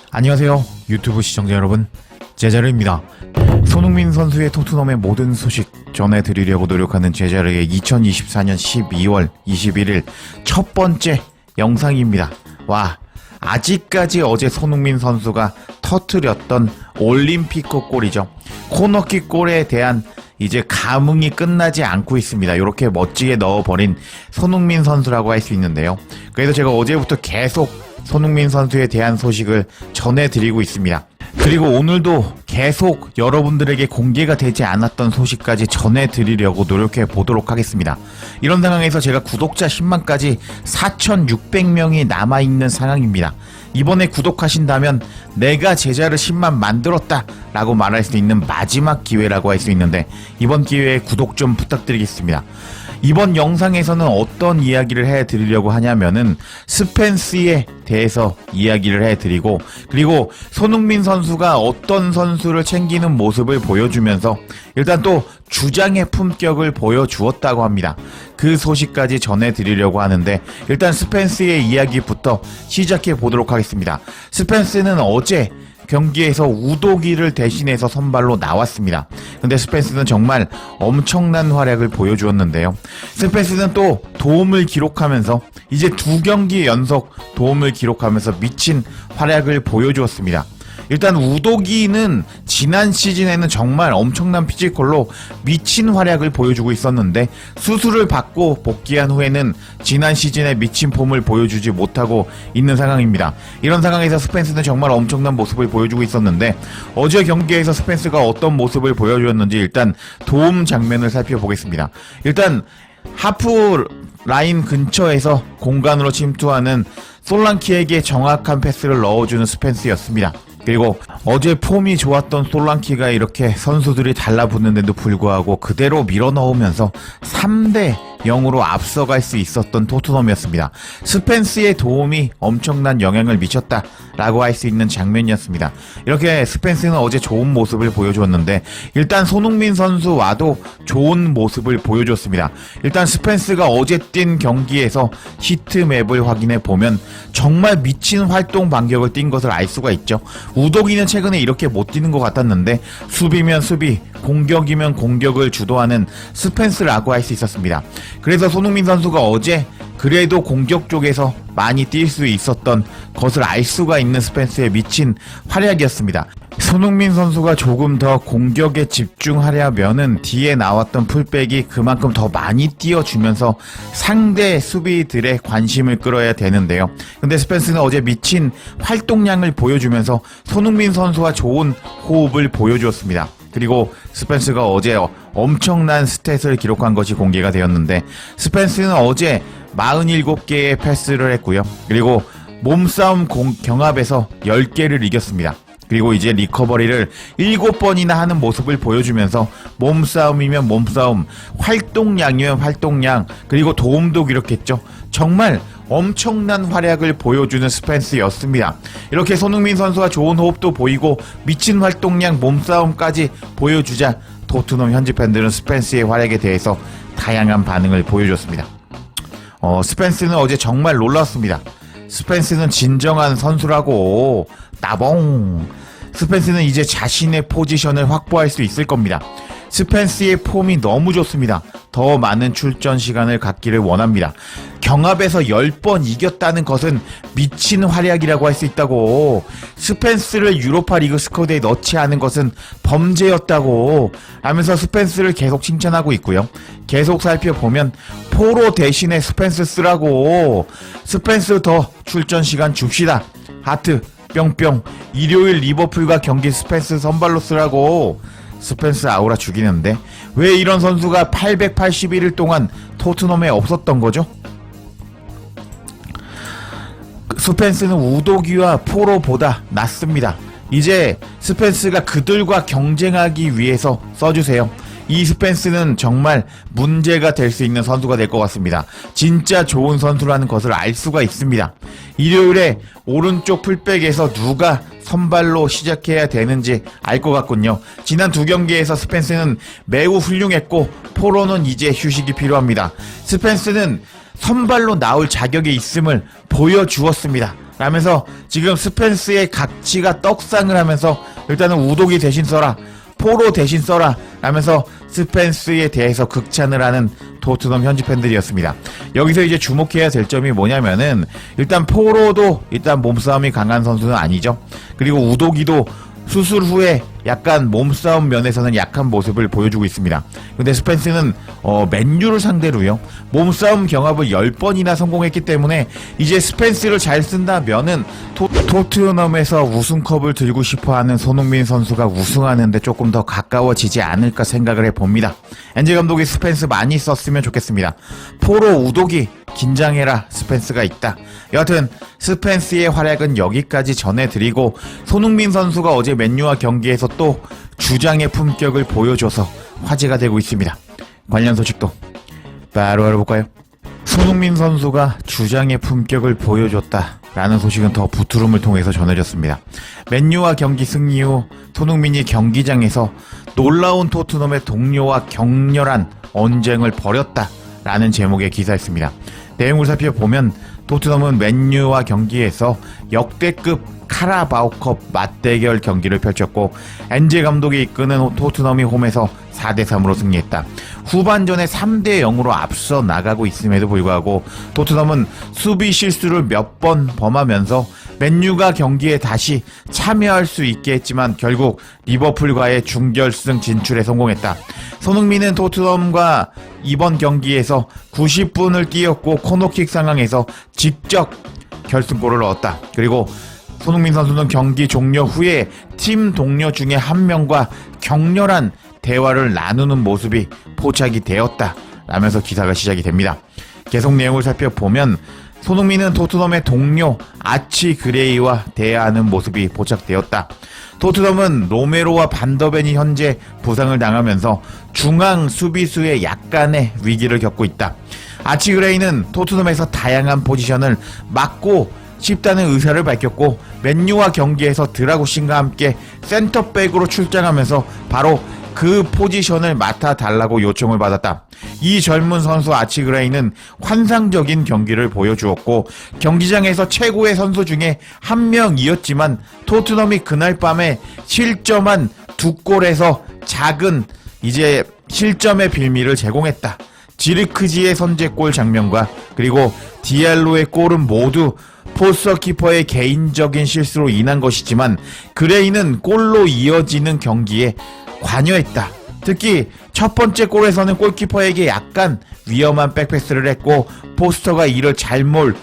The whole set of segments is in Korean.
안녕하세요 유튜브 시청자 여러분, 제자르입니다. 손흥민 선수의 토트넘의 모든 소식 전해드리려고 노력하는 제자르의 2024년 12월 21일 첫 번째 영상입니다. 와, 아직까지 어제 손흥민 선수가 터뜨렸던 올림피코 골이죠. 코너킥 골에 대한 이제 감흥이 끝나지 않고 있습니다. 이렇게 멋지게 넣어버린 손흥민 선수라고 할 수 있는데요. 그래서 제가 어제부터 계속 손흥민 선수에 대한 소식을 전해드리고 있습니다. 그리고 오늘도 계속 여러분들에게 공개가 되지 않았던 소식까지 전해드리려고 노력해 보도록 하겠습니다. 이런 상황에서 제가 구독자 10만까지 4,600명이 남아있는 상황입니다. 이번에 구독하신다면 내가 제자를 10만 만들었다 라고 말할 수 있는 마지막 기회라고 할 수 있는데, 이번 기회에 구독 좀 부탁드리겠습니다. 이번 영상에서는 어떤 이야기를 해드리려고 하냐면은 스펜스에 대해서 이야기를 해드리고, 그리고 손흥민 선수가 어떤 선수를 챙기는 모습을 보여주면서 일단 또 주장의 품격을 보여주었다고 합니다. 그 소식까지 전해드리려고 하는데, 일단 스펜스의 이야기부터 시작해 보도록 하겠습니다. 스펜스는 어제 경기에서 우도기를 대신해서 선발로 나왔습니다. 근데 스펜스는 정말 엄청난 활약을 보여주었는데요. 스펜스는 또 도움을 기록하면서 이제 2경기 연속 도움을 기록하면서 미친 활약을 보여주었습니다. 일단 우도기는 지난 시즌에는 정말 엄청난 피지컬로 미친 활약을 보여주고 있었는데, 수술을 받고 복귀한 후에는 지난 시즌에 미친 폼을 보여주지 못하고 있는 상황입니다. 이런 상황에서 스펜스는 정말 엄청난 모습을 보여주고 있었는데, 어제 경기에서 스펜스가 어떤 모습을 보여주었는지 일단 도움 장면을 살펴보겠습니다. 일단 하프 라인 근처에서 공간으로 침투하는 솔랑키에게 정확한 패스를 넣어주는 스펜스였습니다. 그리고 어제 폼이 좋았던 솔랑키가 이렇게 선수들이 달라붙는데도 불구하고 그대로 밀어넣으면서 3대0으로 앞서갈 수 있었던 토트넘이었습니다. 스펜스의 도움이 엄청난 영향을 미쳤다라고 할 수 있는 장면이었습니다. 이렇게 스펜스는 어제 좋은 모습을 보여주었는데, 일단 손흥민 선수와도 좋은 모습을 보여줬습니다. 일단 스펜스가 어제 뛴 경기에서 히트맵을 확인해 보면 정말 미친 활동 반격을 뛴 것을 알 수가 있죠. 우도기는 최근에 이렇게 못 뛰는 것 같았는데, 수비면 수비, 공격이면 공격을 주도하는 스펜스라고 할 수 있었습니다. 그래서 손흥민 선수가 어제 그래도 공격 쪽에서 많이 뛸 수 있었던 것을 알 수가 있는 스펜스의 미친 활약이었습니다. 손흥민 선수가 조금 더 공격에 집중하려면은 뒤에 나왔던 풀백이 그만큼 더 많이 띄워주면서 상대 수비들의 관심을 끌어야 되는데요. 근데 스펜스는 어제 미친 활동량을 보여주면서 손흥민 선수와 좋은 호흡을 보여주었습니다. 그리고 스펜스가 어제 엄청난 스탯을 기록한 것이 공개가 되었는데, 스펜스는 어제 47개의 패스를 했고요. 그리고 몸싸움 경합에서 10개를 이겼습니다. 그리고 이제 리커버리를 7번이나 하는 모습을 보여주면서 몸싸움이면 몸싸움, 활동량이면 활동량, 그리고 도움도 기록했죠. 정말 엄청난 활약을 보여주는 스펜스였습니다. 이렇게 손흥민 선수와 좋은 호흡도 보이고 미친 활동량, 몸싸움까지 보여주자 토트넘 현지 팬들은 스펜스의 활약에 대해서 다양한 반응을 보여줬습니다. 스펜스는 어제 정말 놀랐습니다. 스펜스는 진정한 선수라고. 따봉. 스펜스는 이제 자신의 포지션을 확보할 수 있을 겁니다. 스펜스의 폼이 너무 좋습니다. 더 많은 출전 시간을 갖기를 원합니다. 경합에서 10번 이겼다는 것은 미친 활약이라고 할 수 있다고. 스펜스를 유로파 리그 스쿼드에 넣지 않은 것은 범죄였다고 하면서 스펜스를 계속 칭찬하고 있고요. 계속 살펴보면 포로 대신에 스펜스 쓰라고. 스펜스 더 출전 시간 줍시다. 하트 뿅뿅. 일요일 리버풀과 경기 스펜스 선발로 쓰라고. 스펜스 아우라 죽이는데 왜 이런 선수가 881일 동안 토트넘에 없었던 거죠? 스펜스는 우도기와 포로보다 낫습니다. 이제 스펜스가 그들과 경쟁하기 위해서 써주세요. 이 스펜스는 정말 문제가 될 수 있는 선수가 될 것 같습니다. 진짜 좋은 선수라는 것을 알 수가 있습니다. 일요일에 오른쪽 풀백에서 누가 선발로 시작해야 되는지 알 것 같군요. 지난 2경기에서 스펜스는 매우 훌륭했고 포로는 이제 휴식이 필요합니다. 스펜스는 선발로 나올 자격이 있음을 보여주었습니다. 라면서 지금 스펜스의 가치가 떡상을 하면서 일단은 우독이 대신 써라, 포로 대신 써라 라면서 스펜스에 대해서 극찬을 하는 토트넘 현지 팬들이었습니다. 여기서 이제 주목해야 될 점이 뭐냐면은 일단 포로도 일단 몸싸움이 강한 선수는 아니죠. 그리고 우독이도 수술 후에 약간 몸싸움 면에서는 약한 모습을 보여주고 있습니다. 근데 스펜스는 맨유를 상대로요 몸싸움 경합을 10번이나 성공했기 때문에 이제 스펜스를 잘 쓴다면은 토트넘에서 우승컵을 들고 싶어하는 손흥민 선수가 우승하는데 조금 더 가까워지지 않을까 생각을 해봅니다. 엔젤 감독이 스펜스 많이 썼으면 좋겠습니다. 포로 우독이 긴장해라, 스펜스가 있다. 여하튼 스펜스의 활약은 여기까지 전해드리고, 손흥민 선수가 어제 맨유와 경기에서 또 주장의 품격을 보여줘서 화제가 되고 있습니다. 관련 소식도 바로 알아볼까요? 손흥민 선수가 주장의 품격을 보여줬다라는 소식은 더 부트룸을 통해서 전해졌습니다. 맨유와 경기 승리 후 손흥민이 경기장에서 놀라운 토트넘의 동료와 격렬한 언쟁을 벌였다라는 제목의 기사였습니다. 내용을 살펴보면 토트넘은 맨유와 경기에서 역대급 카라바오컵 맞대결 경기를 펼쳤고, 엔젤 감독이 이끄는 토트넘이 홈에서 4대3으로 승리했다. 후반전에 3대0으로 앞서 나가고 있음에도 불구하고 토트넘은 수비 실수를 몇 번 범하면서 맨유가 경기에 다시 참여할 수 있게 했지만 결국 리버풀과의 준결승 진출에 성공했다. 손흥민은 토트넘과 이번 경기에서 90분을 뛰었고 코너킥 상황에서 직접 결승골을 넣었다. 그리고 손흥민 선수는 경기 종료 후에 팀 동료 중에 한 명과 격렬한 대화를 나누는 모습이 포착이 되었다 라면서 기사가 시작이 됩니다. 계속 내용을 살펴보면 손흥민은 토트넘의 동료 아치 그레이와 대화하는 모습이 포착되었다. 토트넘은 로메로와 반더벤이 현재 부상을 당하면서 중앙 수비수의 약간의 위기를 겪고 있다. 아치 그레이는 토트넘에서 다양한 포지션을 맡고 싶다는 의사를 밝혔고, 맨유와 경기에서 드라구신과 함께 센터백으로 출장하면서 바로 그 포지션을 맡아달라고 요청을 받았다. 이 젊은 선수 아치 그레이는 환상적인 경기를 보여주었고 경기장에서 최고의 선수 중에 한 명이었지만 토트넘이 그날 밤에 실점한 2골에서 작은 이제 실점의 빌미를 제공했다. 지르크지의 선제골 장면과 그리고 디알로의 골은 모두 포스터 키퍼의 개인적인 실수로 인한 것이지만 그레이는 골로 이어지는 경기에 관여했다. 특히 첫 번째 골에서는 골키퍼에게 약간 위험한 백패스를 했고 포스터가 이를 잘못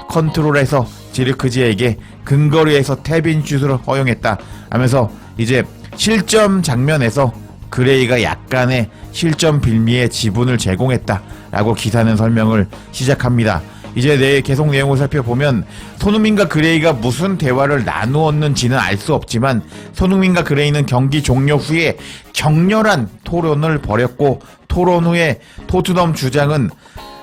컨트롤해서 지르크지에게 근거리에서 탭인 슛을 허용했다 하면서 이제 실점 장면에서 그레이가 약간의 실점 빌미의 지분을 제공했다라고 기사는 설명을 시작합니다. 이제 계속 내용을 살펴보면 손흥민과 그레이가 무슨 대화를 나누었는지는 알 수 없지만 손흥민과 그레이는 경기 종료 후에 격렬한 토론을 벌였고 토론 후에 토트넘 주장은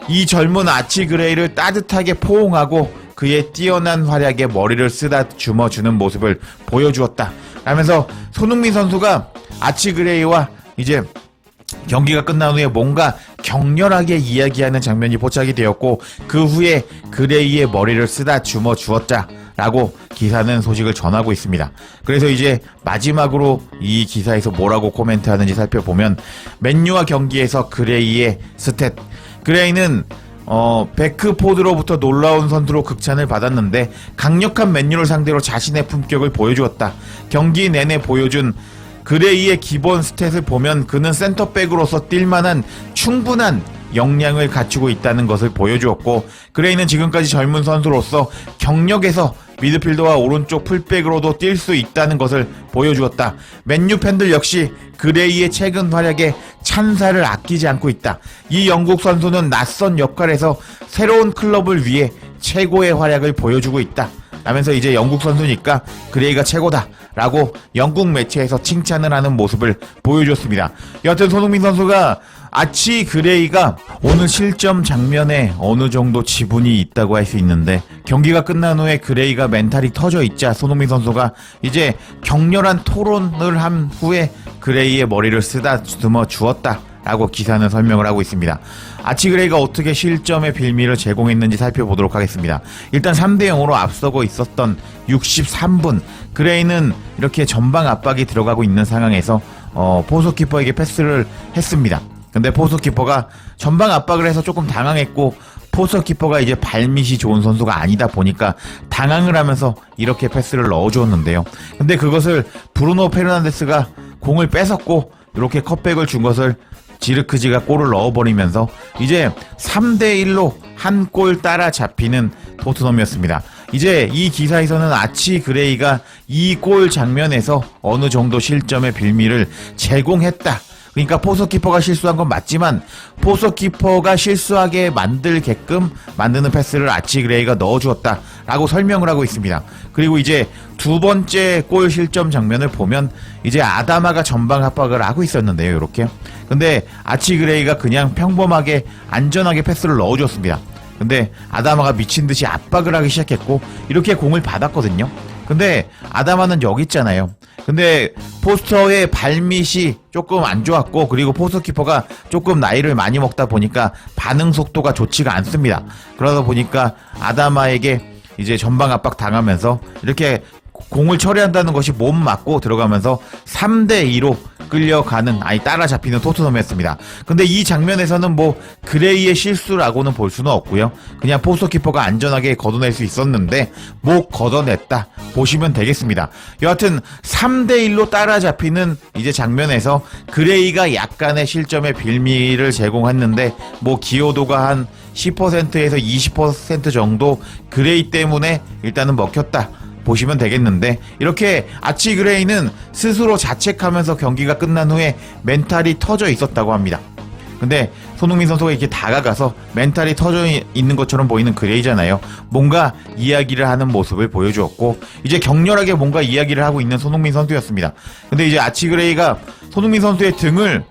이 젊은 아치 그레이를 따뜻하게 포옹하고 그의 뛰어난 활약에 머리를 쓰다 줌어주는 모습을 보여주었다 라면서 손흥민 선수가 아치 그레이와 이제 경기가 끝난 후에 뭔가 격렬하게 이야기하는 장면이 포착이 되었고 그 후에 그레이의 머리를 쓰다 줌어 주었다 라고 기사는 소식을 전하고 있습니다. 그래서 이제 마지막으로 이 기사에서 뭐라고 코멘트하는지 살펴보면 맨유와 경기에서 그레이의 스탯, 그레이는 베크포드로부터 놀라운 선수로 극찬을 받았는데 강력한 맨유를 상대로 자신의 품격을 보여주었다. 경기 내내 보여준 그레이의 기본 스탯을 보면 그는 센터백으로서 뛸만한 충분한 역량을 갖추고 있다는 것을 보여주었고 그레이는 지금까지 젊은 선수로서 경력에서 미드필더와 오른쪽 풀백으로도 뛸 수 있다는 것을 보여주었다. 맨유 팬들 역시 그레이의 최근 활약에 찬사를 아끼지 않고 있다. 이 영국 선수는 낯선 역할에서 새로운 클럽을 위해 최고의 활약을 보여주고 있다 라면서 이제 영국 선수니까 그레이가 최고다 라고 영국 매체에서 칭찬을 하는 모습을 보여줬습니다. 여하튼 손흥민 선수가 아치 그레이가 오늘 실점 장면에 어느 정도 지분이 있다고 할 수 있는데 경기가 끝난 후에 그레이가 멘탈이 터져 있자 손흥민 선수가 이제 격렬한 토론을 한 후에 그레이의 머리를 쓰다듬어 주었다 라고 기사는 설명을 하고 있습니다. 아치그레이가 어떻게 실점의 빌미를 제공했는지 살펴보도록 하겠습니다. 일단 3대 0으로 앞서고 있었던 63분, 그레이는 이렇게 전방 압박이 들어가고 있는 상황에서 포수키퍼에게 패스를 했습니다. 근데 포수키퍼가 전방 압박을 해서 조금 당황했고, 포수키퍼가 이제 발밑이 좋은 선수가 아니다 보니까 당황을 하면서 이렇게 패스를 넣어주었는데요. 근데 그것을 브루노 페르난데스가 공을 뺏었고 이렇게 컷백을 준 것을 지르크지가 골을 넣어버리면서 이제 3대1로 한 골 따라 잡히는 토트넘이었습니다. 이제 이 기사에서는 아치 그레이가 이 골 장면에서 어느 정도 실점의 빌미를 제공했다. 그러니까 포수키퍼가 실수한 건 맞지만 포수키퍼가 실수하게 만들게끔 만드는 패스를 아치 그레이가 넣어주었다 라고 설명을 하고 있습니다. 그리고 이제 두 번째 골 실점 장면을 보면 이제 아다마가 전방 압박을 하고 있었는데요, 이렇게. 근데 아치 그레이가 그냥 평범하게 안전하게 패스를 넣어줬습니다. 근데 아다마가 미친듯이 압박을 하기 시작했고 이렇게 공을 받았거든요. 근데 아다마는 여기 있잖아요. 근데 포스터의 발밑이 조금 안 좋았고, 그리고 포스키퍼가 조금 나이를 많이 먹다 보니까 반응 속도가 좋지가 않습니다. 그러다 보니까 아다마에게 이제 전방 압박 당하면서 이렇게 공을 처리한다는 것이 몸 맞고 들어가면서 3대2로 끌려가는, 따라잡히는 토트넘이었습니다. 근데 이 장면에서는 뭐 그레이의 실수라고는 볼 수는 없고요. 그냥 포스키퍼가 안전하게 걷어낼 수 있었는데 못 걷어냈다 보시면 되겠습니다. 여하튼 3대1로 따라잡히는 이제 장면에서 그레이가 약간의 실점의 빌미를 제공했는데 뭐 기여도가 한 10%에서 20% 정도 그레이 때문에 일단은 먹혔다 보시면 되겠는데, 이렇게 아치 그레이는 스스로 자책하면서 경기가 끝난 후에 멘탈이 터져 있었다고 합니다. 근데 손흥민 선수가 이렇게 다가가서 멘탈이 터져 있는 것처럼 보이는 그레이잖아요. 뭔가 이야기를 하는 모습을 보여주었고 이제 격렬하게 뭔가 이야기를 하고 있는 손흥민 선수였습니다. 근데 이제 아치 그레이가 손흥민 선수의 등을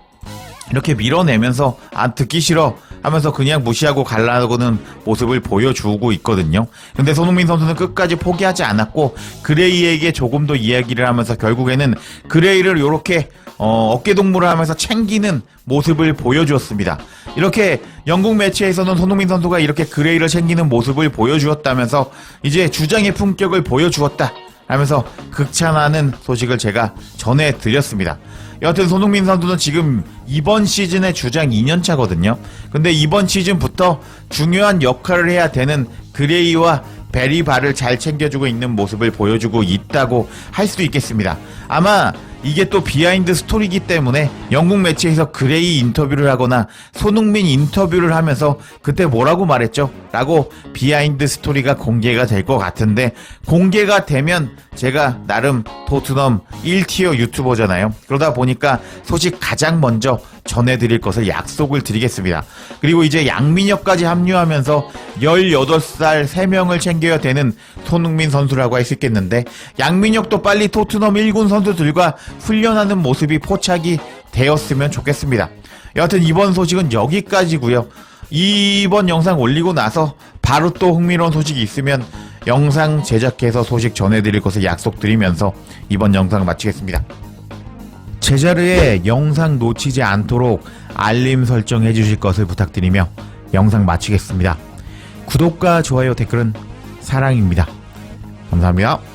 이렇게 밀어내면서 듣기 싫어 하면서 그냥 무시하고 가려고는 모습을 보여주고 있거든요. 근데 손흥민 선수는 끝까지 포기하지 않았고 그레이에게 조금 더 이야기를 하면서 결국에는 그레이를 이렇게 어깨동무를 하면서 챙기는 모습을 보여주었습니다. 이렇게 영국 매체에서는 손흥민 선수가 이렇게 그레이를 챙기는 모습을 보여주었다면서 이제 주장의 품격을 보여주었다 하면서 극찬하는 소식을 제가 전해드렸습니다. 여하튼 손흥민 선수는 지금 이번 시즌의 주장 2년차거든요. 근데 이번 시즌부터 중요한 역할을 해야 되는 그레이와 베리바를 잘 챙겨주고 있는 모습을 보여주고 있다고 할 수 있겠습니다. 아마 이게 또 비하인드 스토리이기 때문에 영국 매체에서 그레이 인터뷰를 하거나 손흥민 인터뷰를 하면서 그때 뭐라고 말했죠? 라고 비하인드 스토리가 공개가 될 것 같은데, 공개가 되면 제가 나름 토트넘 1티어 유튜버잖아요. 그러다 보니까 소식 가장 먼저 전해드릴 것을 약속을 드리겠습니다. 그리고 이제 양민혁까지 합류하면서 18살 3명을 챙겨야 되는 손흥민 선수라고 할 수 있겠는데, 양민혁도 빨리 토트넘 1군 선수들과 훈련하는 모습이 포착이 되었으면 좋겠습니다. 여하튼 이번 소식은 여기까지고요. 이번 영상 올리고 나서 바로 또 흥미로운 소식이 있으면 영상 제작해서 소식 전해드릴 것을 약속드리면서 이번 영상 마치겠습니다. 제자르의 영상 놓치지 않도록 알림 설정해 주실 것을 부탁드리며 영상 마치겠습니다. 구독과 좋아요, 댓글은 사랑입니다. 감사합니다.